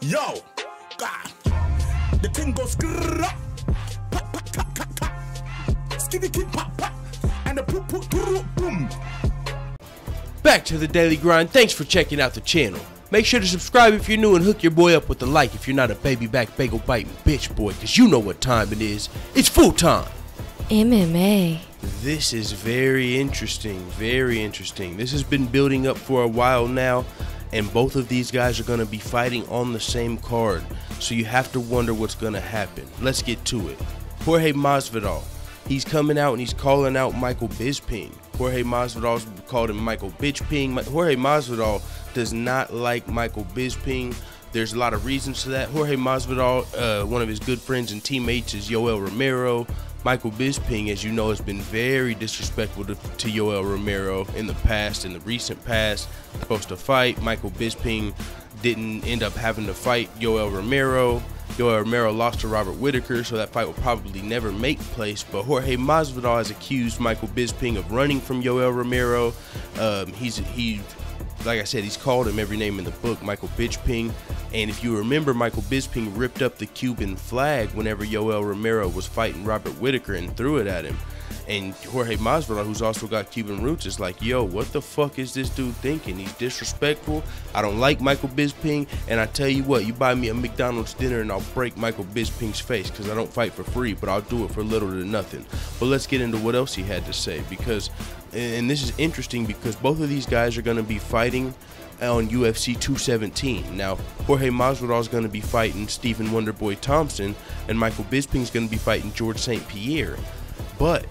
Yo, God, the thing goes grrrr, pop, pop, pop, pop, pop, skitty kid pop, pop, and the poop, poop, boom. Back to the daily grind. Thanks for checking out the channel. Make sure to subscribe if you're new and hook your boy up with a like if you're not a baby back bagel biting bitch boy, cause you know what time it is. It's full time. MMA. This is very interesting, very interesting. This has been building up for a while now, and both of these guys are going to be fighting on the same card, so you have to wonder what's going to happen. Let's get to it. Jorge Masvidal, he's coming out and he's calling out Michael Bisping. Jorge Masvidal's called him Michael Bisping. Jorge Masvidal does not like Michael Bisping. There's a lot of reasons to that. Jorge Masvidal, one of his good friends and teammates is Yoel Romero. Michael Bisping, as you know, has been very disrespectful to Yoel Romero in the past, in the recent past. Supposed to fight. Michael Bisping didn't end up having to fight Yoel Romero. Yoel Romero lost to Robert Whitaker, so that fight will probably never make place. But Jorge Masvidal has accused Michael Bisping of running from Yoel Romero. Like I said, he's called him every name in the book, Michael Bisping. And if you remember, Michael Bisping ripped up the Cuban flag whenever Yoel Romero was fighting Robert Whitaker and threw it at him. And Jorge Masvidal, who's also got Cuban roots, is like, yo, what the fuck is this dude thinking? He's disrespectful. I don't like Michael Bisping. And I tell you what, you buy me a McDonald's dinner and I'll break Michael Bisping's face, because I don't fight for free, but I'll do it for little to nothing. But let's get into what else he had to say, because, and this is interesting because both of these guys are going to be fighting on UFC 217. Now, Jorge Masvidal is going to be fighting Stephen Wonderboy Thompson, and Michael Bisping is going to be fighting George St. Pierre. But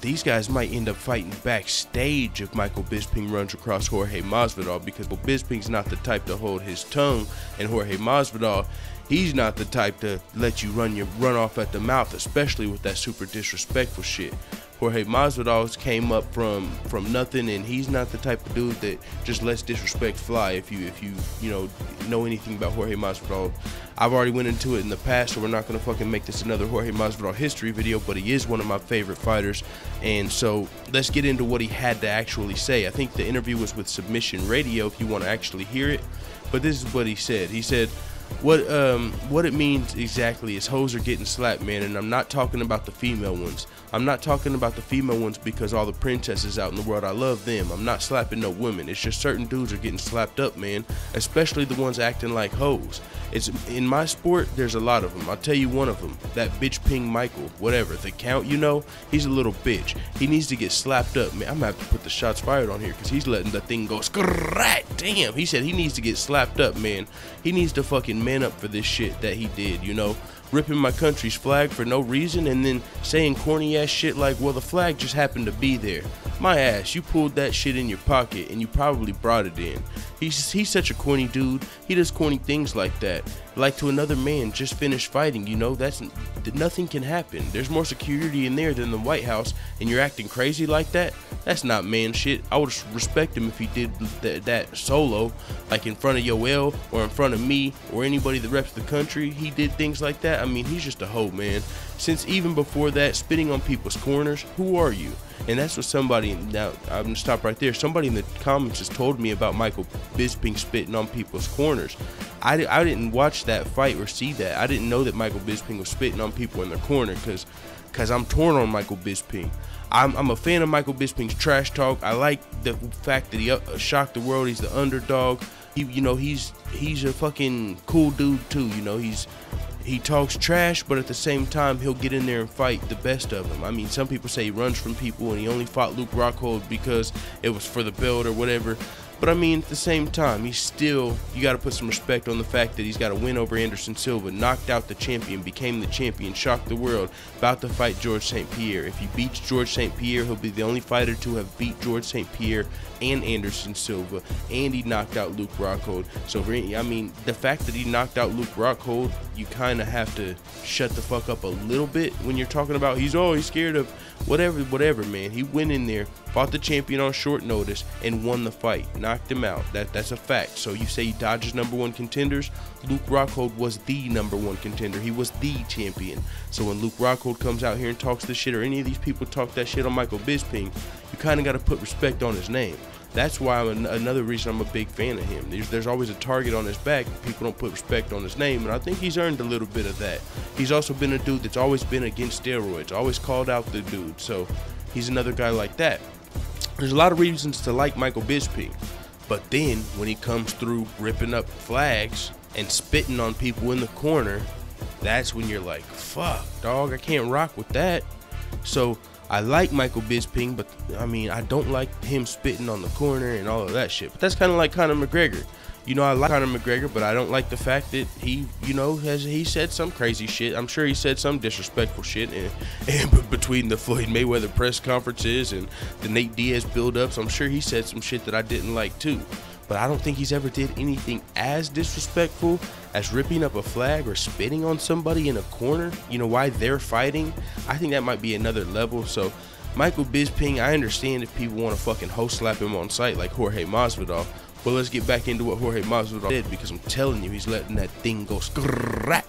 these guys might end up fighting backstage if Michael Bisping runs across Jorge Masvidal, because Bisping's not the type to hold his tongue, and Jorge Masvidal, he's not the type to let you run off at the mouth, especially with that super disrespectful shit. Jorge Masvidal came up from nothing, and he's not the type of dude that just lets disrespect fly. If you know anything about Jorge Masvidal, I've already went into it in the past, so we're not gonna fucking make this another Jorge Masvidal history video, but he is one of my favorite fighters. And so let's get into what he had to actually say. I think the interview was with Submission Radio if you want to actually hear it, but this is what he said. He said, what it means exactly is hoes are getting slapped, man, and I'm not talking about the female ones. I'm not talking about the female ones because all the princesses out in the world, I love them. I'm not slapping no women. It's just certain dudes are getting slapped up, man, especially the ones acting like hoes. It's in my sport, there's a lot of them. I'll tell you one of them, that bitch Ping Michael, whatever, the Count, you know, he's a little bitch. He needs to get slapped up, man. I'm gonna have to put the shots fired on here because he's letting the thing go scrat. Damn, he said he needs to get slapped up, man. He needs to fucking man up for this shit that he did, you know, ripping my country's flag for no reason and then saying corny ass shit like, well, the flag just happened to be there. My ass, you pulled that shit in your pocket and you probably brought it in. He's such a corny dude. He does corny things like that. Like to another man just finished fighting, you know, nothing can happen. There's more security in there than the White House, and you're acting crazy like that? That's not man shit. I would respect him if he did that solo, like in front of Yoel or in front of me or anybody that reps the country. He did things like that. I mean, he's just a hoe, man. Since even before that, spitting on people's corners, who are you? And that's what somebody, now I'm gonna stop right there. Somebody in the comments has told me about Michael Bisping spitting on people's corners. I didn't watch that fight or see that. I didn't know that Michael Bisping was spitting on people in their corner, because I'm torn on Michael Bisping. I'm a fan of Michael Bisping's trash talk. I like the fact that he shocked the world. He's the underdog. He's a fucking cool dude too. You know, he talks trash, but at the same time, he'll get in there and fight the best of them. I mean, some people say he runs from people and he only fought Luke Rockhold because it was for the belt or whatever. But I mean, at the same time, he's still, you got to put some respect on the fact that he's got a win over Anderson Silva, knocked out the champion, became the champion, shocked the world, about to fight George St. Pierre. If he beats George St. Pierre, he'll be the only fighter to have beat George St. Pierre and Anderson Silva, and he knocked out Luke Rockhold. So, I mean, the fact that he knocked out Luke Rockhold, you kind of have to shut the fuck up a little bit when you're talking about he's scared of whatever, man. He went in there, fought the champion on short notice, and won the fight. Knocked him out. That's a fact. So you say he dodges #1 contenders? Luke Rockhold was the #1 contender. He was the champion. So when Luke Rockhold comes out here and talks this shit, or any of these people talk that shit on Michael Bisping, you kind of got to put respect on his name. That's why another reason I'm a big fan of him. There's always a target on his back. People don't put respect on his name, and I think he's earned a little bit of that. He's also been a dude that's always been against steroids, always called out the dude. So he's another guy like that. There's a lot of reasons to like Michael Bisping, but then when he comes through ripping up flags and spitting on people in the corner, that's when you're like, fuck, dog, I can't rock with that. So I like Michael Bisping, but I mean, I don't like him spitting on the corner and all of that shit. But that's kind of like Conor McGregor. You know, I like Conor McGregor, but I don't like the fact that he, you know, he said some crazy shit. I'm sure he said some disrespectful shit and between the Floyd Mayweather press conferences and the Nate Diaz build-ups, I'm sure he said some shit that I didn't like too. But I don't think he's ever did anything as disrespectful as ripping up a flag or spitting on somebody in a corner, you know, why they're fighting. I think that might be another level. So Michael Bisping, I understand if people want to fucking host slap him on sight like Jorge Masvidal. But let's get back into what Jorge Masvidal did, because I'm telling you, he's letting that thing go scrat.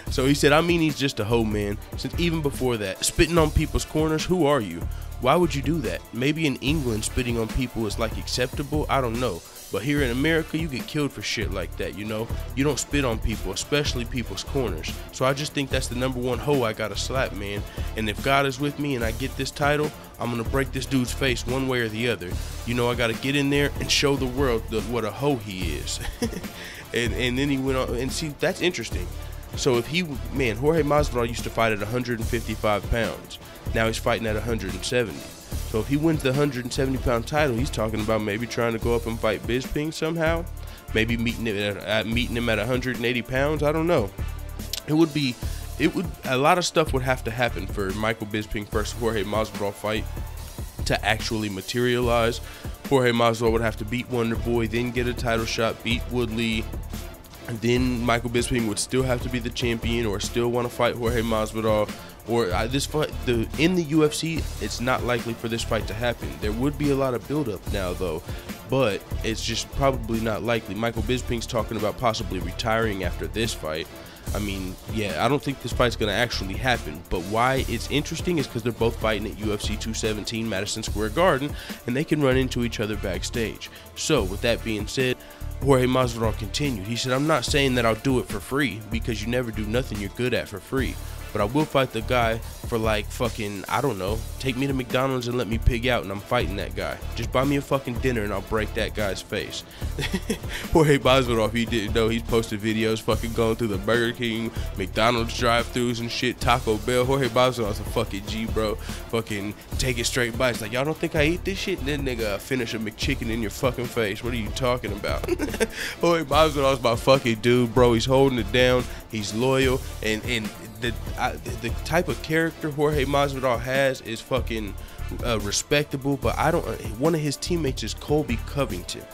So he said, I mean, he's just a hoe, man. Since even before that, spitting on people's corners, who are you? Why would you do that? Maybe in England, spitting on people is like acceptable. I don't know. But here in America, you get killed for shit like that, you know? You don't spit on people, especially people's corners. So I just think that's the #1 hoe I gotta slap, man. And if God is with me and I get this title, I'm gonna break this dude's face one way or the other. You know, I gotta get in there and show the world what a hoe he is. and then he went on, and see, that's interesting. So if he, man, Jorge Masvidal used to fight at 155 pounds. Now he's fighting at 170. So if he wins the 170-pound title, he's talking about maybe trying to go up and fight Bisping somehow. Maybe meeting him at 180 pounds. I don't know. A lot of stuff would have to happen for Michael Bisping versus Jorge Masvidal fight to actually materialize. Jorge Masvidal would have to beat Wonder Boy, then get a title shot, beat Woodley. And then Michael Bisping would still have to be the champion, or still want to fight Jorge Masvidal. Or this fight, in the UFC, it's not likely for this fight to happen. There would be a lot of buildup now, though, but it's just probably not likely. Michael Bisping's talking about possibly retiring after this fight. I mean, yeah, I don't think this fight's going to actually happen, but why it's interesting is because they're both fighting at UFC 217 Madison Square Garden, and they can run into each other backstage. So, with that being said, Jorge Masvidal continued. He said, I'm not saying that I'll do it for free, because you never do nothing you're good at for free. But I will fight the guy for like fucking, I don't know, take me to McDonald's and let me pig out and I'm fighting that guy. Just buy me a fucking dinner and I'll break that guy's face. Jorge Masvidal, if you didn't know, he's posted videos fucking going through the Burger King, McDonald's drive-thrus and shit, Taco Bell. Jorge Masvidal's a fucking G, bro. Fucking take it straight by. It's like, y'all don't think I eat this shit? And then nigga finish a McChicken in your fucking face. What are you talking about? Jorge Masvidal's my fucking dude, bro. He's holding it down. He's loyal, and the type of character Jorge Masvidal has is fucking respectable, but I don't. One of his teammates is Colby Covington.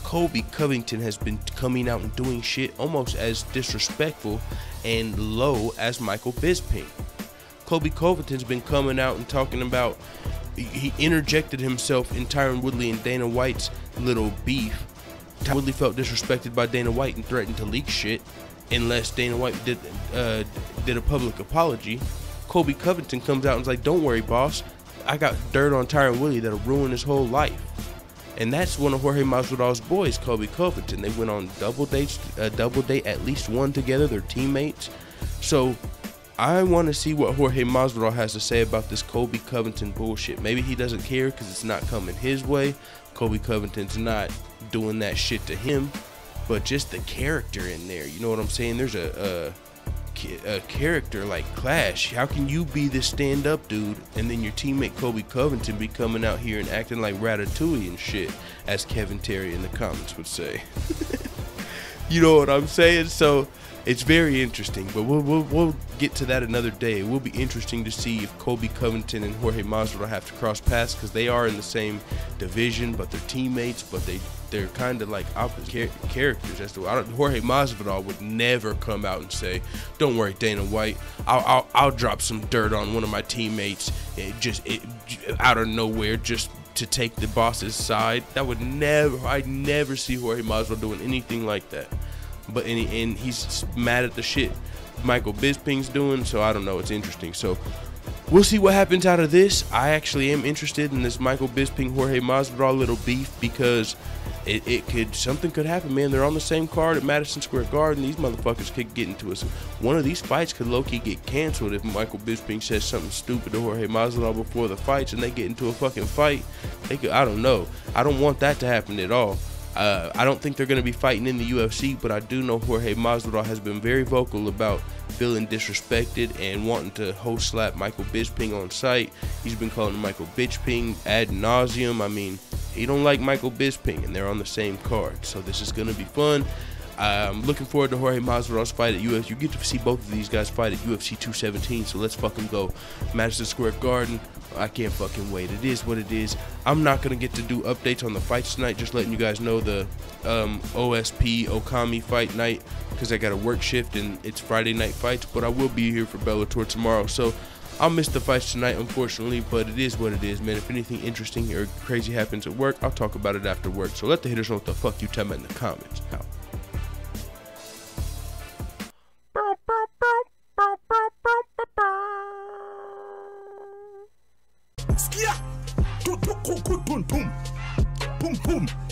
Colby Covington has been coming out and doing shit almost as disrespectful and low as Michael Bisping. Colby Covington's been coming out and talking about, he interjected himself in Tyron Woodley and Dana White's little beef. Tyron Woodley felt disrespected by Dana White and threatened to leak shit unless Dana White did a public apology. Colby Covington comes out and is like, don't worry, boss. I got dirt on Tyron Woodley that'll ruin his whole life. And that's one of Jorge Masvidal's boys, Colby Covington. They went on double date, at least one together. They're teammates. So I want to see what Jorge Masvidal has to say about this Colby Covington bullshit. Maybe he doesn't care because it's not coming his way. Colby Covington's not doing that shit to him. But just the character in there, you know what I'm saying? There's a character like clash. How can you be this stand-up dude and then your teammate Colby Covington be coming out here and acting like Ratatouille and shit, as Kevin Terry in the comments would say? You know what I'm saying? So it's very interesting, but we'll get to that another day. It will be interesting to see if Colby Covington and Jorge Masvidal have to cross paths, because they are in the same division, but they're teammates, but they they're kind of like opposite characters. As to Jorge Masvidal would never come out and say, "Don't worry, Dana White, I'll drop some dirt on one of my teammates, out of nowhere, just to take the boss's side." That would never. I'd never see Jorge Masvidal doing anything like that. But and he's mad at the shit Michael Bisping's doing, so I don't know. It's interesting. So we'll see what happens out of this. I actually am interested in this Michael Bisping Jorge Masvidal little beef, because something could happen, man. They're on the same card at Madison Square Garden. These motherfuckers could get into us. One of these fights could low-key get canceled if Michael Bisping says something stupid to Jorge Masvidal before the fights and they get into a fucking fight. I don't know. I don't want that to happen at all. I don't think they're going to be fighting in the UFC, but I do know Jorge Masvidal has been very vocal about feeling disrespected and wanting to host slap Michael Bisping on site. He's been calling him Michael Bisping ad nauseum. I mean, he don't like Michael Bisping, and they're on the same card, so this is going to be fun. I'm looking forward to Jorge Masvidal's fight at UFC. You get to see both of these guys fight at UFC 217, so let's fucking go. Madison Square Garden. I can't fucking wait. It is what it is. I'm not going to get to do updates on the fights tonight, just letting you guys know the OSP Okami fight night, because I got a work shift and it's Friday night fights, but I will be here for Bellator tomorrow, so I'll miss the fights tonight, unfortunately, but it is what it is, man. If anything interesting or crazy happens at work, I'll talk about it after work, so let the hitters know what the fuck you tell me in the comments. Out. Skia! Boom, boom, boom, boom, boom, boom.